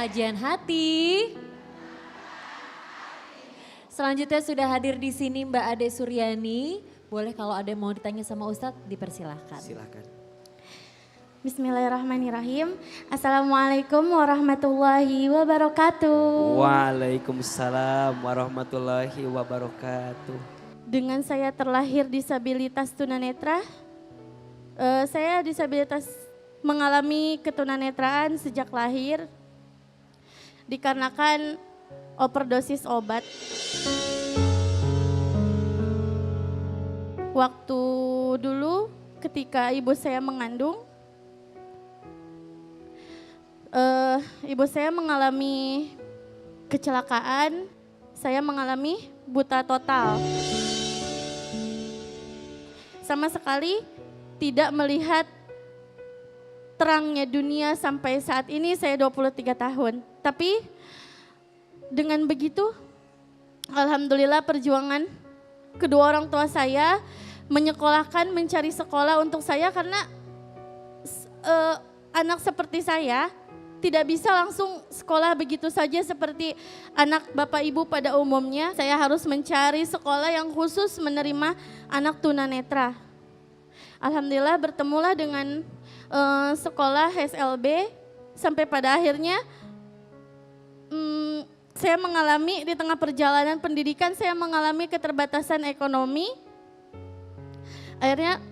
Kajian hati. Selanjutnya sudah hadir di sini Mbak Ade Suryani. Boleh kalau ada yang mau ditanya sama Ustadz dipersilahkan. Silakan. Bismillahirrahmanirrahim. Assalamualaikum warahmatullahi wabarakatuh. Waalaikumsalam warahmatullahi wabarakatuh. Dengan saya terlahir disabilitas tunanetra, saya disabilitas mengalami ketunanetraan sejak lahir dikarenakan overdosis obat. Waktu dulu ketika ibu saya mengandung, ibu saya mengalami kecelakaan, saya mengalami buta total. Sama sekali tidak melihat terangnya dunia sampai saat ini saya 23 tahun. Tapi dengan begitu, alhamdulillah perjuangan kedua orang tua saya menyekolahkan, mencari sekolah untuk saya karena anak seperti saya tidak bisa langsung sekolah begitu saja seperti anak bapak ibu pada umumnya. Saya harus mencari sekolah yang khusus menerima anak tunanetra. Alhamdulillah bertemulah dengan sekolah SLB sampai pada akhirnya saya mengalami di tengah perjalanan pendidikan saya mengalami keterbatasan ekonomi. Akhirnya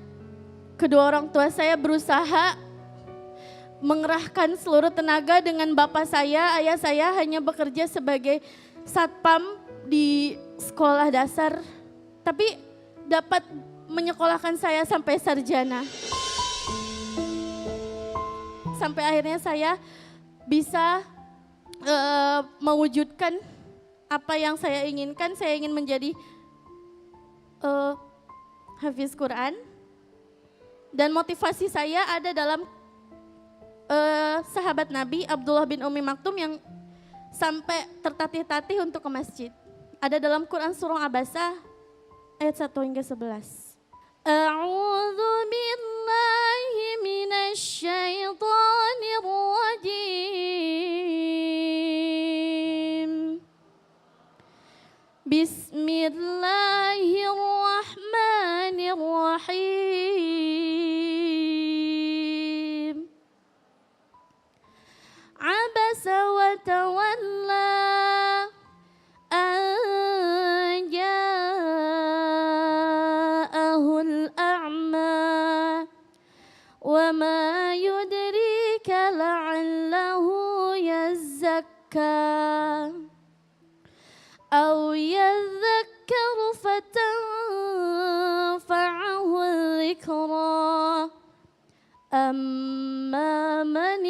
kedua orang tua saya berusaha mengerahkan seluruh tenaga dengan bapak saya, ayah saya hanya bekerja sebagai satpam di sekolah dasar, tapi dapat menyekolahkan saya sampai sarjana. Sampai akhirnya saya bisa mewujudkan apa yang saya inginkan. Saya ingin menjadi hafiz Quran, dan motivasi saya ada dalam sahabat Nabi Abdullah bin Umi Maktum yang sampai tertatih-tatih untuk ke masjid. Ada dalam Quran surah Abasa ayat 1 hingga 11. A'udzu billahi minasy syaithanir rajim. Bismillahirrahmanirrahim. Abasa wa tawalla an ja'ahul a'ma wa ma yudrika la'allahu yazzakka aw yadhakkaru fatanfa'ahu dhikra amma man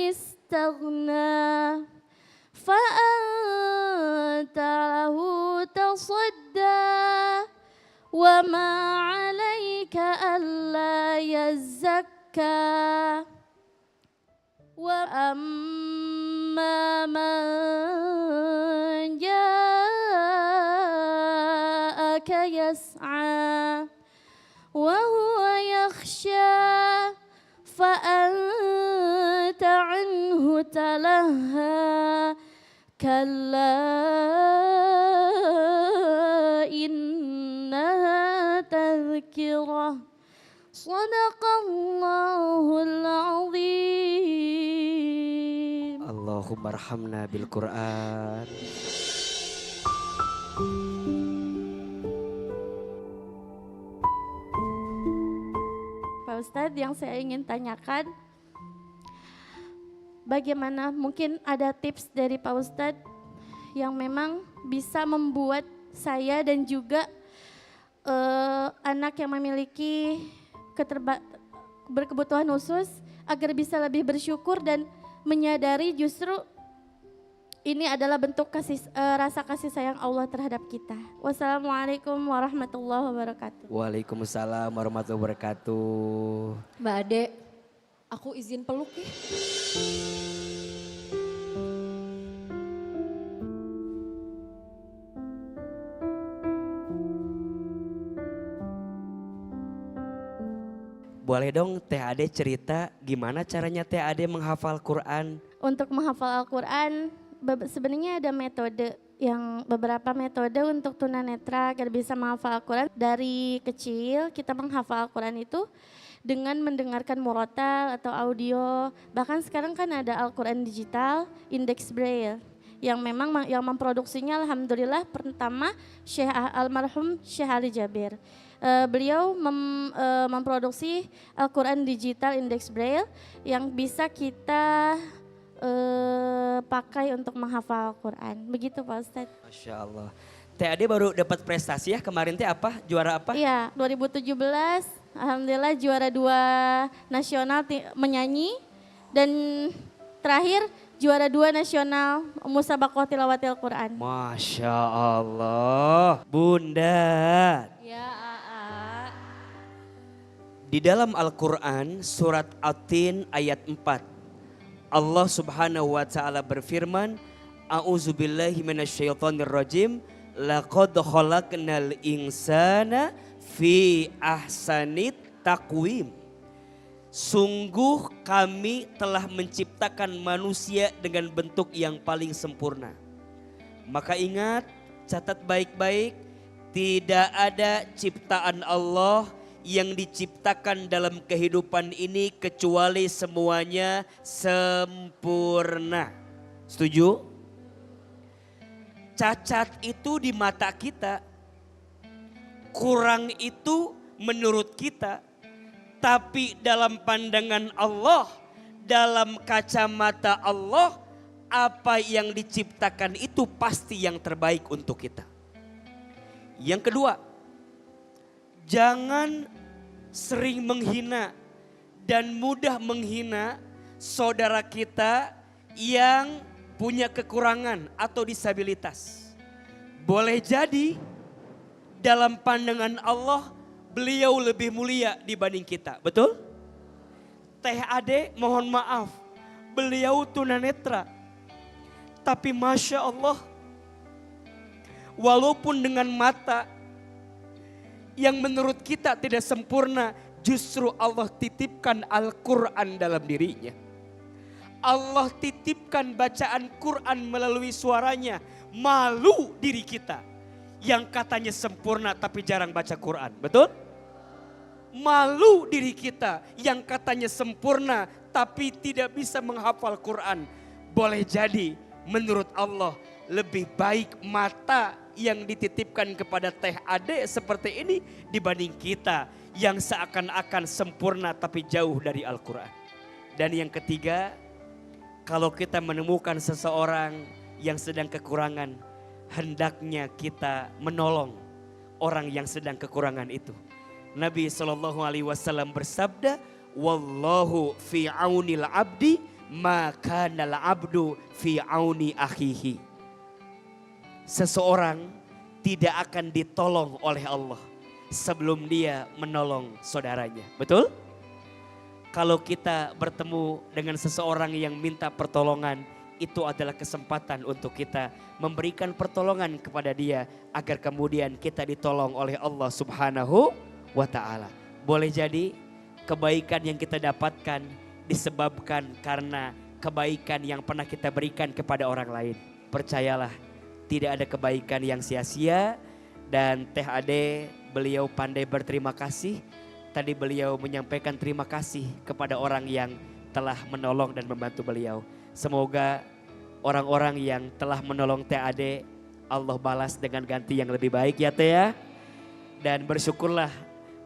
استغنى فأنت له تصدى وما عليك ألا يزكى وأما من جاءك يسعى وهو يخشى فأنت عنه تلهى كلا إنها تذكرة صدق الله العظيم. Allahumma arhamna bil Quran. Pak Ustadz, yang saya ingin tanyakan, bagaimana mungkin ada tips dari Pak Ustadz yang memang bisa membuat saya dan juga anak yang memiliki berkebutuhan khusus agar bisa lebih bersyukur dan menyadari justru ini adalah bentuk rasa kasih sayang Allah terhadap kita. Wassalamualaikum warahmatullahi wabarakatuh. Waalaikumsalam warahmatullahi wabarakatuh. Mbak Ade, aku izin peluk ya. Boleh dong Teh Ade cerita gimana caranya Teh Ade menghafal Quran? Untuk menghafal Al-Quran, sebenarnya ada beberapa metode untuk tunanetra agar bisa menghafal Al-Quran. Dari kecil kita menghafal Al-Quran itu dengan mendengarkan murotal atau audio. Bahkan sekarang kan ada Al-Quran digital, indeks braille yang memang yang memproduksinya alhamdulillah pertama almarhum Syekh Ali Jabir. Beliau memproduksi Al-Quran digital indeks braille yang bisa kita pakai untuk menghafal Al-Quran. Begitu Pak Ustadz. Masya Allah. TAD baru dapat prestasi ya kemarin teh apa? Juara apa? Iya, 2017 alhamdulillah juara 2 nasional menyanyi dan terakhir juara 2 nasional musabaqah tilawatil Quran. Masya Allah. Bunda. Ya, Aa. Di dalam Al-Quran surat At-Tin ayat 4. Allah subhanahu wa ta'ala berfirman. A'udzubillahi minasyaitonirrajim. Laqad khalaqnal insana fi ahsanit taqwim. Sungguh kami telah menciptakan manusia dengan bentuk yang paling sempurna. Maka ingat, catat baik-baik, tidak ada ciptaan Allah yang diciptakan dalam kehidupan ini kecuali semuanya sempurna. Setuju? Cacat itu di mata kita, kurang itu menurut kita. Tapi dalam pandangan Allah, dalam kacamata Allah, apa yang diciptakan itu pasti yang terbaik untuk kita. Yang kedua, jangan sering menghina dan mudah menghina saudara kita yang punya kekurangan atau disabilitas. Boleh jadi dalam pandangan Allah beliau lebih mulia dibanding kita, betul? Teh Ade mohon maaf, beliau tunanetra. Tapi Masya Allah, walaupun dengan mata yang menurut kita tidak sempurna, justru Allah titipkan Al-Quran dalam dirinya. Allah titipkan bacaan Quran melalui suaranya, malu diri kita yang katanya sempurna tapi jarang baca Quran, betul? Malu diri kita yang katanya sempurna tapi tidak bisa menghafal Quran. Boleh jadi menurut Allah lebih baik mata yang dititipkan kepada Teh Ade seperti ini dibanding kita yang seakan-akan sempurna tapi jauh dari Al-Quran. Dan yang ketiga, kalau kita menemukan seseorang yang sedang kekurangan, hendaknya kita menolong orang yang sedang kekurangan itu. Nabi SAW bersabda, Wallahu fi aunil abdi, maka nal abdu fi auni akhihi. Seseorang tidak akan ditolong oleh Allah sebelum dia menolong saudaranya. Betul? Kalau kita bertemu dengan seseorang yang minta pertolongan, itu adalah kesempatan untuk kita memberikan pertolongan kepada dia agar kemudian kita ditolong oleh Allah Subhanahu wa ta'ala. Boleh jadi kebaikan yang kita dapatkan disebabkan karena kebaikan yang pernah kita berikan kepada orang lain. Percayalah, tidak ada kebaikan yang sia-sia. Dan Teh Ade, beliau pandai berterima kasih. Tadi beliau menyampaikan terima kasih kepada orang yang telah menolong dan membantu beliau. Semoga orang-orang yang telah menolong Teh Ade, Allah balas dengan ganti yang lebih baik ya Teh ya. Dan bersyukurlah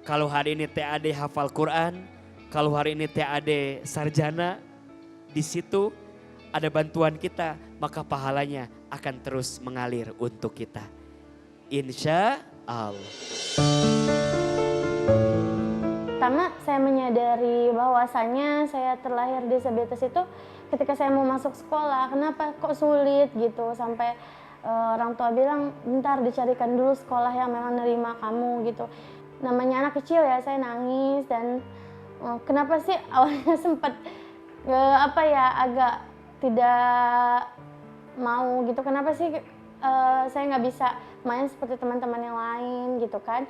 kalau hari ini Teh Ade hafal Quran, kalau hari ini Teh Ade sarjana, di situ ada bantuan kita, maka pahalanya akan terus mengalir untuk kita. Insya Allah. Pertama saya menyadari bahwasanya saya terlahir disabilitas itu ketika saya mau masuk sekolah. Kenapa kok sulit gitu sampai orang tua bilang bentar dicarikan dulu sekolah yang memang nerima kamu gitu. Namanya anak kecil ya, saya nangis dan kenapa sih awalnya sempat agak tidak mau gitu. Kenapa sih saya nggak bisa main seperti teman-teman yang lain gitu kan.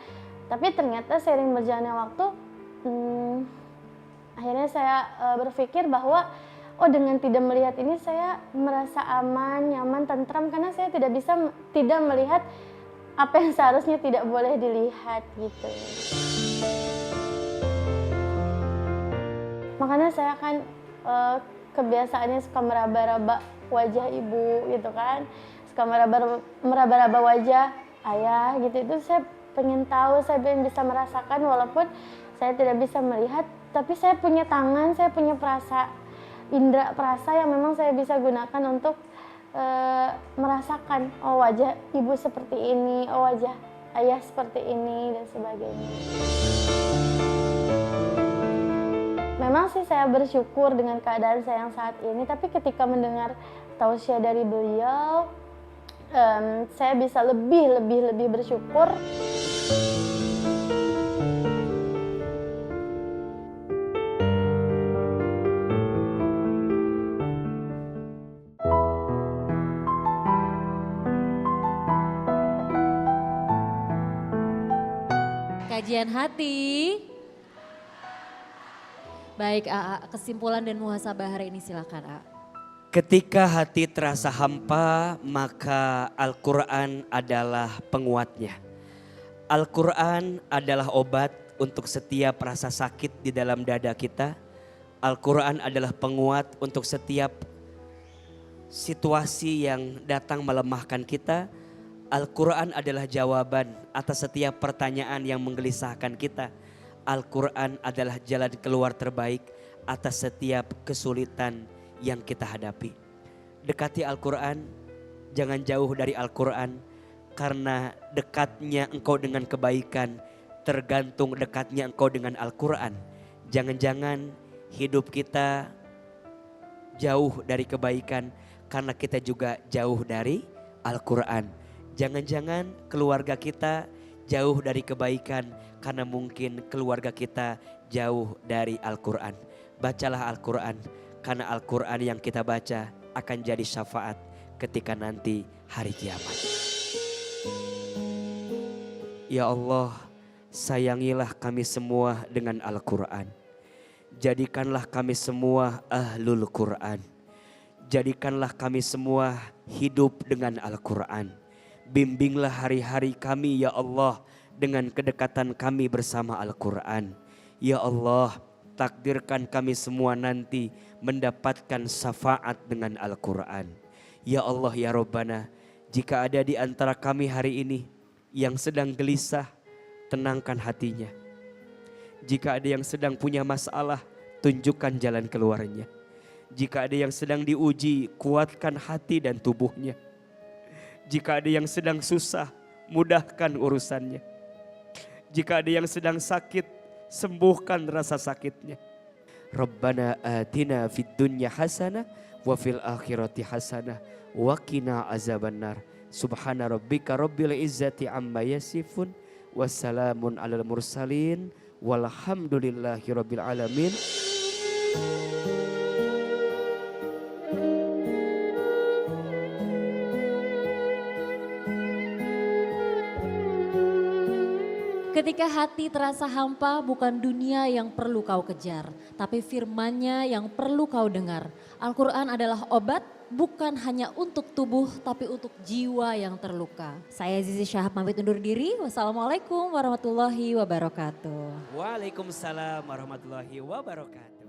Tapi ternyata seiring berjalannya waktu akhirnya saya berpikir bahwa oh dengan tidak melihat ini saya merasa aman, nyaman, tentram karena saya tidak melihat apa yang seharusnya tidak boleh dilihat gitu. Makanya saya kan kebiasaannya suka meraba-raba wajah ibu gitu kan, suka meraba-raba wajah ayah gitu. Itu saya pengen tahu, saya pengen bisa merasakan walaupun saya tidak bisa melihat, tapi saya punya tangan, saya punya indera perasa yang memang saya bisa gunakan untuk merasakan, oh wajah ibu seperti ini, oh wajah ayah seperti ini dan sebagainya. Memang sih saya bersyukur dengan keadaan saya yang saat ini, tapi ketika mendengar tausiah dari beliau, saya bisa lebih bersyukur. Kajian hati. Baik AA, kesimpulan dan muhasabah hari ini silakan AA. Ketika hati terasa hampa, maka Al-Quran adalah penguatnya. Al-Quran adalah obat untuk setiap rasa sakit di dalam dada kita. Al-Quran adalah penguat untuk setiap situasi yang datang melemahkan kita. Al-Quran adalah jawaban atas setiap pertanyaan yang menggelisahkan kita. Al-Quran adalah jalan keluar terbaik atas setiap kesulitan yang kita hadapi. Dekati Al-Quran, jangan jauh dari Al-Quran, karena dekatnya engkau dengan kebaikan tergantung dekatnya engkau dengan Al-Quran. Jangan-jangan hidup kita jauh dari kebaikan karena kita juga jauh dari Al-Quran. Jangan-jangan keluarga kita jauh dari kebaikan karena mungkin keluarga kita jauh dari Al-Quran. Bacalah Al-Quran, karena Al-Quran yang kita baca akan jadi syafaat ketika nanti hari kiamat. Ya Allah, sayangilah kami semua dengan Al-Quran. Jadikanlah kami semua ahlul Quran. Jadikanlah kami semua hidup dengan Al-Quran. Bimbinglah hari-hari kami ya Allah dengan kedekatan kami bersama Al-Quran. Ya Allah, takdirkan kami semua nanti mendapatkan syafaat dengan Al-Quran. Ya Allah ya Rabbana, jika ada di antara kami hari ini yang sedang gelisah, tenangkan hatinya. Jika ada yang sedang punya masalah, tunjukkan jalan keluarnya. Jika ada yang sedang diuji, kuatkan hati dan tubuhnya. Jika ada yang sedang susah, mudahkan urusannya. Jika ada yang sedang sakit, sembuhkan rasa sakitnya. Rabbana atina fid dunya hasanah wa fil akhirati hasanah wa qina azabannar. Subhana rabbika rabbil izzati amma yasifun. Wassalamun alal mursalin. Walhamdulillahi rabbil alamin. Ketika hati terasa hampa, bukan dunia yang perlu kau kejar, tapi firman-Nya yang perlu kau dengar. Al-Quran adalah obat, bukan hanya untuk tubuh, tapi untuk jiwa yang terluka. Saya Zizi Syahab pamit undur diri. Wassalamualaikum warahmatullahi wabarakatuh. Waalaikumsalam warahmatullahi wabarakatuh.